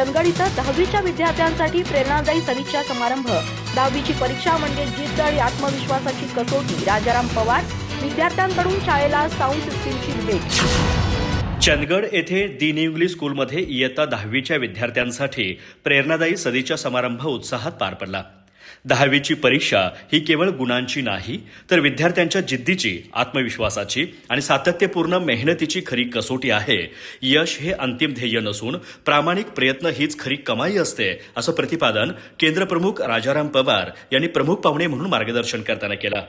चंदगड इथं 10वीच्या विद्यार्थ्यांसाठी प्रेरणादायी सदिच्छा समारंभ। 10वीची परीक्षा म्हणजे जिद्द आणि आत्मविश्वासाची कसोटी। राजाराम पवार विद्यार्थ्यांकडून शाळेला साऊंड सिस्टीमची भेट। चंदगड येथे दी न्यू इंग्लिश स्कूलमध्ये इयत्ता 10वीच्या विद्यार्थ्यांसाठी प्रेरणादायी सदिच्छा समारंभ उत्साहात पार पडला। 10वीची परीक्षा ही केवळ गुणांची नाही तर विद्यार्थ्यांच्या जिद्दीची, आत्मविश्वासाची आणि सातत्यपूर्ण मेहनतीची खरी कसोटी आहे। यश हे अंतिम ध्येय नसून प्रामाणिक प्रयत्न हीच खरी कमाई असते, असं प्रतिपादन केंद्रप्रमुख राजाराम पवार यांनी प्रमुख पाहुणे म्हणून मार्गदर्शन करताना केलं।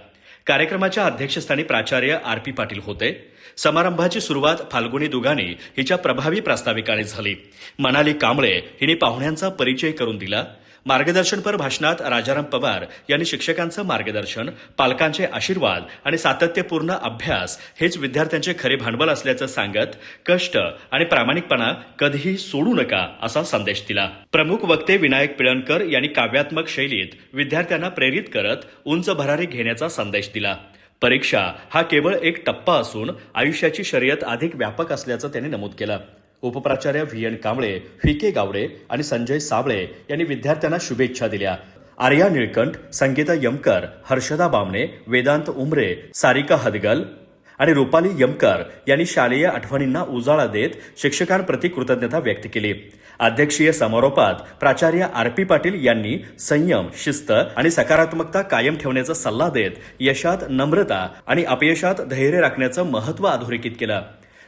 कार्यक्रमाच्या अध्यक्षस्थानी प्राचार्य आर.पी. पाटील होते। समारंभाची सुरुवात फाल्गुनी दुगानी हिच्या प्रभावी प्रास्ताविकाने झाली। मनाली कांबळे हिने पाहुण्यांचा परिचय करून दिला। मार्गदर्शनपर भाषणात राजाराम पवार यांनी शिक्षकांचं मार्गदर्शन, पालकांचे आशीर्वाद आणि सातत्यपूर्ण अभ्यास हेच विद्यार्थ्यांचे खरे भांडवल असल्याचं सांगत कष्ट आणि प्रामाणिकपणा कधीही सोडू नका असा संदेश दिला। प्रमुख वक्ते विनायक पिळणकर यांनी काव्यात्मक शैलीत विद्यार्थ्यांना प्रेरित करत उंच भरारी घेण्याचा संदेश दिला। परीक्षा हा केवळ एक टप्पा असून आयुष्याची शर्यत अधिक व्यापक असल्याचं त्यांनी नमूद केलं। उपप्राचार्य व्ही.एन. कांबळे, व्ही.के. गावडे आणि संजय साबळे यांनी विद्यार्थ्यांना शुभेच्छा दिल्या। आर्या निळकंठ, संगीता यमकर, हर्षदा बामणे, वेदांत उमरे, सारिका हदगल आणि रुपाली यमकर यांनी शालेय आठवणींना उजाळा देत शिक्षकांप्रती कृतज्ञता व्यक्त केली। अध्यक्षीय समारोपात प्राचार्य आर.पी. पाटील यांनी संयम, शिस्त आणि सकारात्मकता कायम ठेवण्याचा सल्ला देत यशात नम्रता आणि अपयशात धैर्य राखण्याचं महत्त्व अधोरेखित केलं।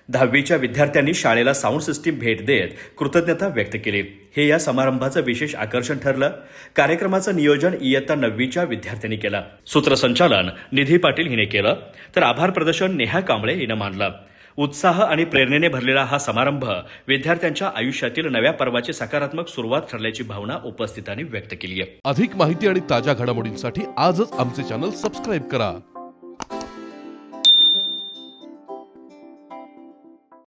10वीच्या विद्यार्थ्यांनी शाळेला साऊंड सिस्टीम भेट देत कृतज्ञता व्यक्त केली। हे या समारंभाचं विशेष आकर्षण ठरलं। कार्यक्रमाचं नियोजन इयत्ता 9वीच्या विद्यार्थ्यांनी केलं। सूत्रसंचालन निधी पाटील हिने केलं तर आभार प्रदर्शन नेहा कांबळे हिनं मानलं। उत्साह आणि प्रेरणेने भरलेला हा समारंभ विद्यार्थ्यांच्या आयुष्यातील नव्या पर्वाची सकारात्मक सुरुवात ठरल्याची भावना उपस्थितांनी व्यक्त केली आहे। अधिक माहिती आणि ताज्या घडामोडींसाठी आजच आमचे चॅनल सबस्क्राईब करा।